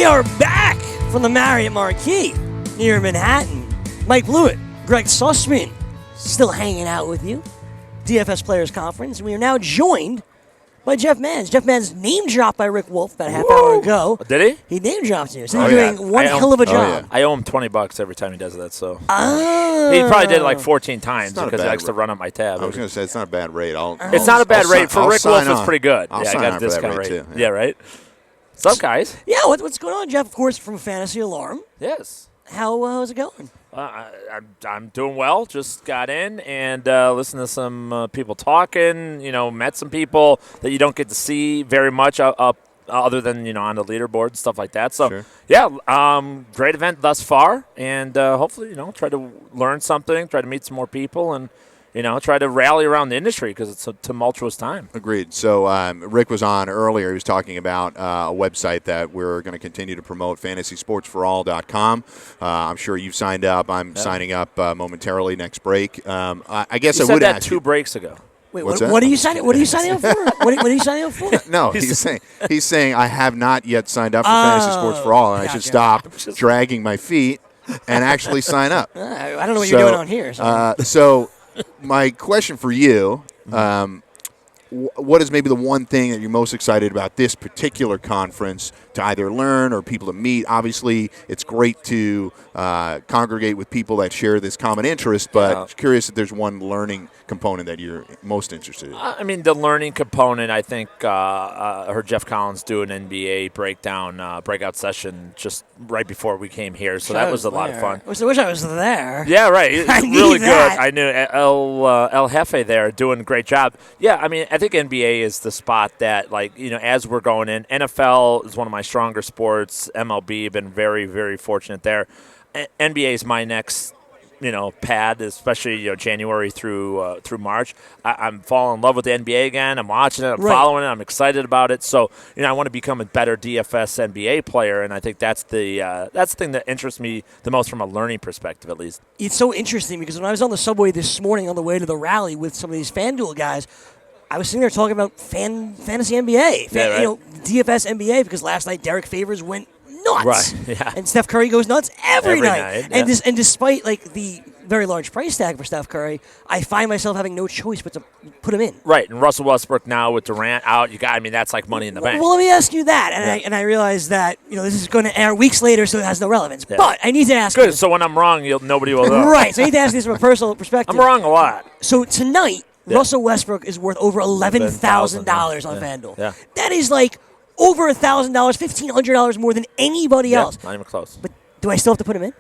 We are back from the Marriott Marquis here in Manhattan. Mike Blewitt, Gregg Sussman, still hanging out with you. DFS Players Conference. We are now joined by Jeff Mans. Jeff Mans name dropped by Rick Wolf about a half hour ago. Did he? He name dropped you. So you're doing one hell of a job. I owe him $20 every time he does that. So Oh. he probably did it like 14 times not a because he bad likes to run up my tab. I was going to say, it's not a bad rate. It's not a bad rate. For Rick Wolf, it's on. pretty good. I'll I sign got on a for that discount rate, rate. too. Yeah, right? What's up, guys? Yeah, what's going on, Jeff? Of course, from Fantasy Alarm. Yes. How's it going? I'm doing well. Just got in and listened to some people talking. Met some people that you don't get to see very much up other than on the leaderboard and stuff like that. So Sure. yeah, great event thus far, and hopefully try to learn something, try to meet some more people, and try to rally around the industry because it's a tumultuous time. Agreed. So Rick was on earlier. He was talking about a website that we're going to continue to promote, fantasysportsforall.com. I'm sure you've signed up. I'm signing up momentarily next break. I guess You I said would that ask 2 you. breaks ago. Wait, What's what that? are you signing? What are you signing up for? What are you signing up for? No, he's saying I have not yet signed up for Fantasy Sports for All, and I should stop dragging my feet and actually sign up. I don't know what you're doing on here. So my question for you, what is maybe the one thing that you're most excited about this particular conference to either learn or people to meet? Obviously, it's great to congregate with people that share this common interest, but curious if there's one learning component that you're most interested in. I mean, the learning component, I think I heard Jeff Collins do an NBA breakout session just right before we came here, so that was a lot of fun. I wish I was there. Yeah, right. It's I really need that. good. I knew El Jefe there doing a great job. Yeah, I mean, I think NBA is the spot that, as we're going in, NFL is one of my stronger sports. MLB, been very, very fortunate there. NBA is my next pad, especially January through March. I'm falling in love with the NBA again. I'm watching it. I'm following it. I'm excited about it. So I want to become a better DFS NBA player, and I think that's the thing that interests me the most from a learning perspective, at least. It's so interesting because when I was on the subway this morning on the way to the rally with some of these FanDuel guys, I was sitting there talking about fantasy NBA, DFS NBA, because last night Derek Favors went nuts. Right, yeah. And Steph Curry goes nuts every night. Yeah. And despite the very large price tag for Steph Curry, I find myself having no choice but to put him in. Right, and Russell Westbrook now with Durant out, that's like money in the bank. Well, let me ask you that, and I realize that this is going to air weeks later, so it has no relevance. Yeah. But I need to ask. Good. So when I'm wrong, nobody will know. Right. So I need to ask this from a personal perspective. I'm wrong a lot. So tonight, Russell Westbrook is worth over $11,000 on FanDuel. Yeah. That is like over $1,000, $1,500 more than anybody else. Not even close. But do I still have to put him in?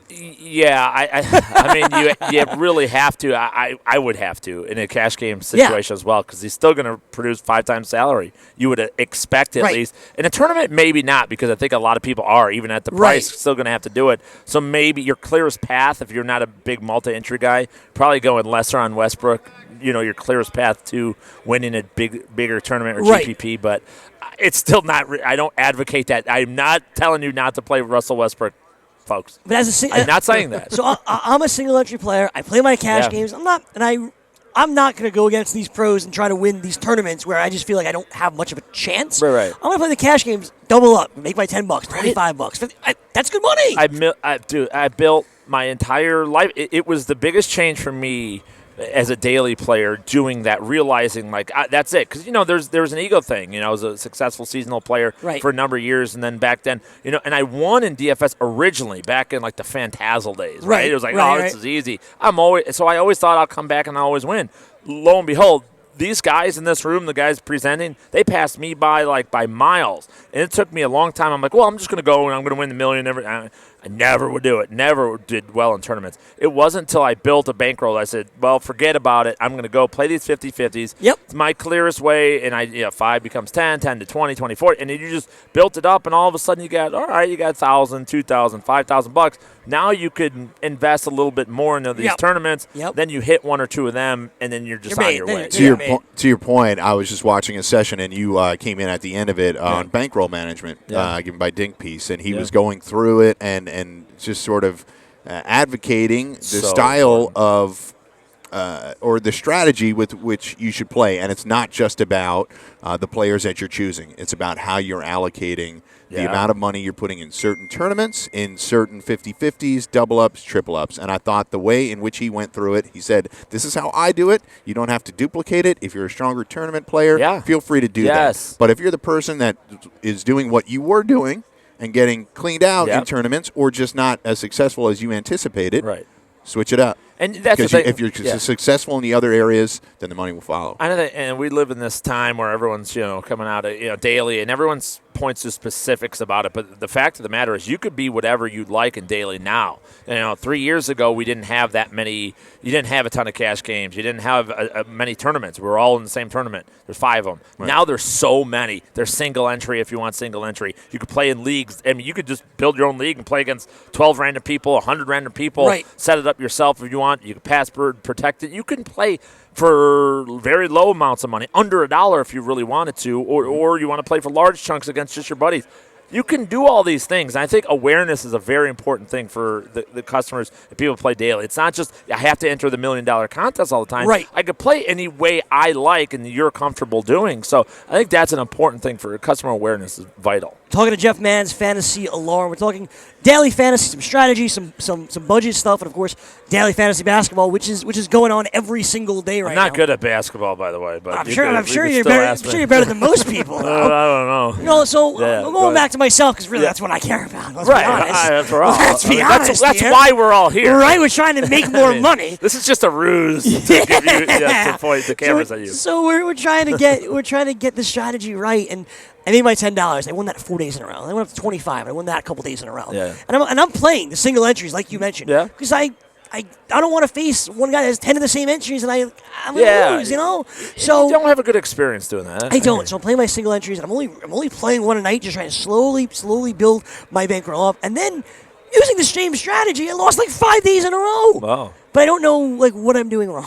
Yeah, I mean, you really have to. I would have to in a cash game situation as well, because he's still going to produce 5 times salary. You would expect at least. In a tournament, maybe not, because I think a lot of people are, even at the price, still going to have to do it. So maybe your clearest path, if you're not a big multi-entry guy, probably going lesser on Westbrook. Your clearest path to winning a bigger tournament or GPP, but it's still not. I don't advocate that. I'm not telling you not to play Russell Westbrook, folks. But I'm not saying that. So I'm a single entry player. I play my cash games. I'm not going to go against these pros and try to win these tournaments where I just feel like I don't have much of a chance. Right. I'm going to play the cash games, double up, make my $10, $25, $50. That's good money. I built my entire life. It was the biggest change for me as a daily player, doing that, realizing that's it, because there's an ego thing. I was a successful seasonal player for a number of years, and then back then, and I won in DFS originally back in the Fantazzle days. Right, it was this is easy. I always thought I'll come back and I'll always win. Lo and behold, these guys in this room, the guys presenting, they passed me by by miles, and it took me a long time. I'm like, well, I'm just going to go and I'm going to win the million. I never would do it. Never did well in tournaments. It wasn't until I built a bankroll I said, well, forget about it. I'm going to go play these 50-50s. Yep. It's my clearest way, and 5 becomes 10, 10 to 20, 20, 40, and then you just built it up, and all of a sudden you got $1,000, $2,000, $5,000. Now you could invest a little bit more into these tournaments. Yep. Then you hit 1 or 2 of them, and then you're just on your way. To your point, I was just watching a session, and you came in at the end of it on bankroll management given by Dink Piece, and he was going through it and just sort of advocating the style of or the strategy with which you should play. And it's not just about the players that you're choosing. It's about how you're allocating the amount of money you're putting in certain tournaments, in certain 50-50s, double-ups, triple-ups. And I thought the way in which he went through it, he said, this is how I do it. You don't have to duplicate it. If you're a stronger tournament player, feel free to do that. But if you're the person that is doing what you were doing and getting cleaned out in tournaments or just not as successful as you anticipated, switch it up. And that's the thing. If you're successful in the other areas, then the money will follow. I know that, and we live in this time where everyone's coming out daily, and everyone's points to specifics about it. But the fact of the matter is, you could be whatever you'd like in daily now. 3 years ago, we didn't have that many. You didn't have a ton of cash games. You didn't have many tournaments. We were all in the same tournament. There's 5 of them. Right. Now there's so many. There's single entry if you want single entry. You could play in leagues. I mean, you could just build your own league and play against 12 random people, 100 random people. Right. Set it up yourself if you want. You can password protect it. You can play for very low amounts of money, under $1 if you really wanted to, or you want to play for large chunks against just your buddies. You can do all these things. And I think awareness is a very important thing for the customers and people play daily. It's not just I have to enter the $1 million contest all the time. Right. I could play any way I like and you're comfortable doing. So I think that's an important thing for customer awareness is vital. Talking to Jeff Mann's Fantasy Alarm. We're talking daily fantasy, some strategy, some budget stuff, and of course daily fantasy basketball, which is going on every single day right now. I'm not good at basketball, by the way, but I'm sure you're better than most people. Though. I don't know. So I'm going back to myself because really that's what I care about. Let's be honest. Let's be honest. That's why we're all here. Right, we're trying to make more money. This is just a ruse to give you to point the cameras at you. So we're trying to get the strategy right, and I made my $10. I won that 4 days in a row. I went up to 25. I won that a couple days in a row. Yeah. And I'm playing the single entries like you mentioned. Yeah. Because I don't want to face one guy that has 10 of the same entries and I'm gonna lose, So you don't have a good experience doing that. I don't. So I'm playing my single entries and I'm only playing one a night, just trying to slowly build my bankroll up. And then using the same strategy, I lost like 5 days in a row. Wow. But I don't know what I'm doing wrong.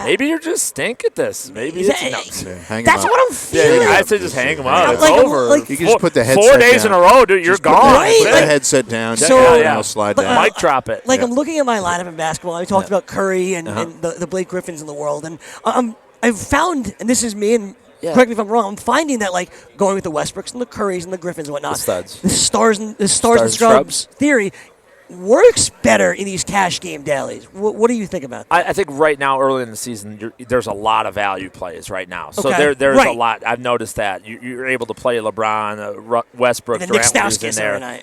Maybe you're just stink at this. Maybe that's what I'm feeling. I say just hang them out. It's over. You can just put the headset 4 days down. In a row, dude. You're gone. Put the headset down. Slide down. Mic drop it. I'm looking at my lineup in basketball. I talked about Curry and the Blake Griffins in the world, and I've found, and this is me and. Yeah. Correct me if I'm wrong. I'm finding that going with the Westbrooks and the Currys and the Griffins and whatnot, the stars and scrubs theory works better in these cash game dailies. What do you think about that? I think right now, early in the season, there's a lot of value plays right now. So there's a lot. I've noticed that. You're able to play LeBron, Westbrook, Durant was in there.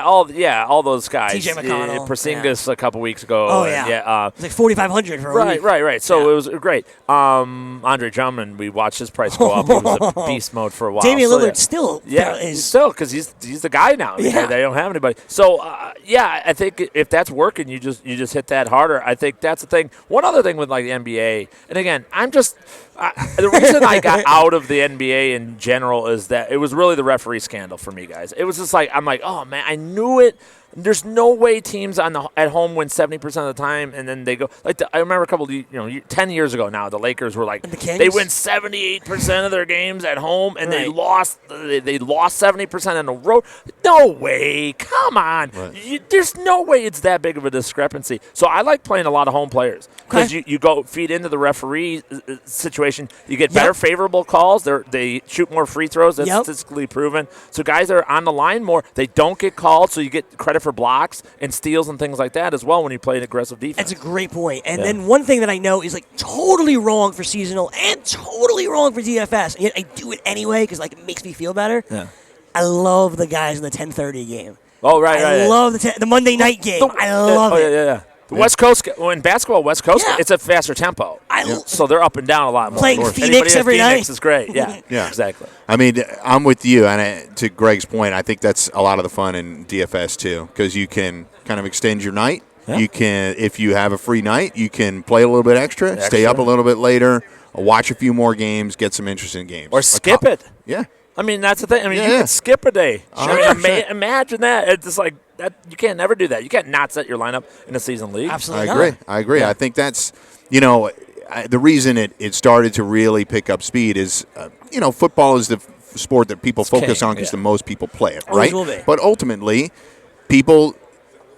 All those guys. TJ McConnell. Porzingis a couple weeks ago. Oh, yeah. It's like 4,500 for a week. Right. So it was great. Andre Drummond, we watched his price go up. He was a beast mode for a while. Damian Lillard still is. Still, because he's the guy now. Yeah. They don't have anybody. So, I think if that's working, you just hit that harder. I think that's the thing. One other thing with the NBA, and again, the reason I got out of the NBA in general is that it was really the referee scandal for me, guys. It was just I'm like, oh man, I knew it. There's no way teams at home win 70% of the time, and then they go I remember a couple of 10 years ago now, the Lakers were they win 78% of their games at home, and they lost 70% in a row. No way, come on, there's no way it's that big of a discrepancy. So I like playing a lot of home players because you go feed into the referee situation. You get better favorable calls. They shoot more free throws. That's statistically proven. So guys that are on the line more, they don't get called, so you get credit for blocks and steals and things like that as well when you play an aggressive defense. That's a great point. And then one thing that I know is totally wrong for seasonal and totally wrong for DFS, and yet I do it anyway because it makes me feel better. Yeah. I love the guys in the 10:30 game. Oh, right. I love the Monday night game. I love it. Yeah. The West Coast, in basketball, West Coast, it's a faster tempo. So they're up and down a lot more. Playing Phoenix every night. Phoenix is great. Yeah, exactly. I mean, I'm with you. And to Gregg's point, I think that's a lot of the fun in DFS, too, because you can kind of extend your night. Yeah. You can, if you have a free night, you can play a little bit extra, stay up a little bit later, watch a few more games, get some interesting games. Or skip it. Yeah. I mean, that's the thing. I mean, you can skip a day. Imagine that. It's just that you can't never do that. You can't not set your lineup in a season league. Absolutely I agree. Yeah. I think that's, the reason it started to really pick up speed is, football is the sport that people focus on because the most people play it, right? Will be. But ultimately, people,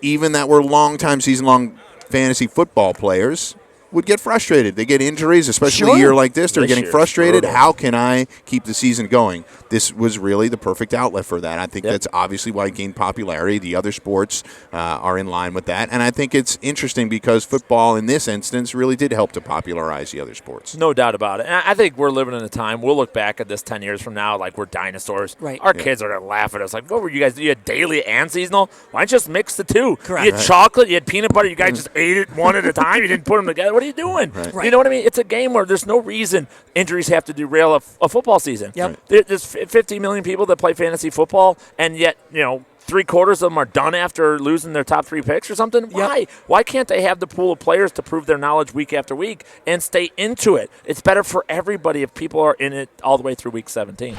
even that were long-time season-long fantasy football players would get frustrated. They get injuries, especially Sure. a year like this. They're This getting year's frustrated. brutal. How can I keep the season going? This was really the perfect outlet for that. I think Yep. that's obviously why it gained popularity. The other sports are in line with that. And I think it's interesting because football, in this instance, really did help to popularize the other sports. No doubt about it. And I think we're living in a time, we'll look back at this 10 years from now like we're dinosaurs. Right. Our kids are going to laugh at us. Like, what were you guys? You had daily and seasonal? Why don't you just mix the two? Correct. You had chocolate, you had peanut butter, you guys just ate it one at a time. You didn't put them together. What are you doing? Right. You know what I mean? It's a game where there's no reason injuries have to derail a football season. Yep. There's 50 million people that play fantasy football, and yet, 3/4 of them are done after losing their top 3 picks or something. Why? Why can't they have the pool of players to prove their knowledge week after week and stay into it? It's better for everybody if people are in it all the way through week 17.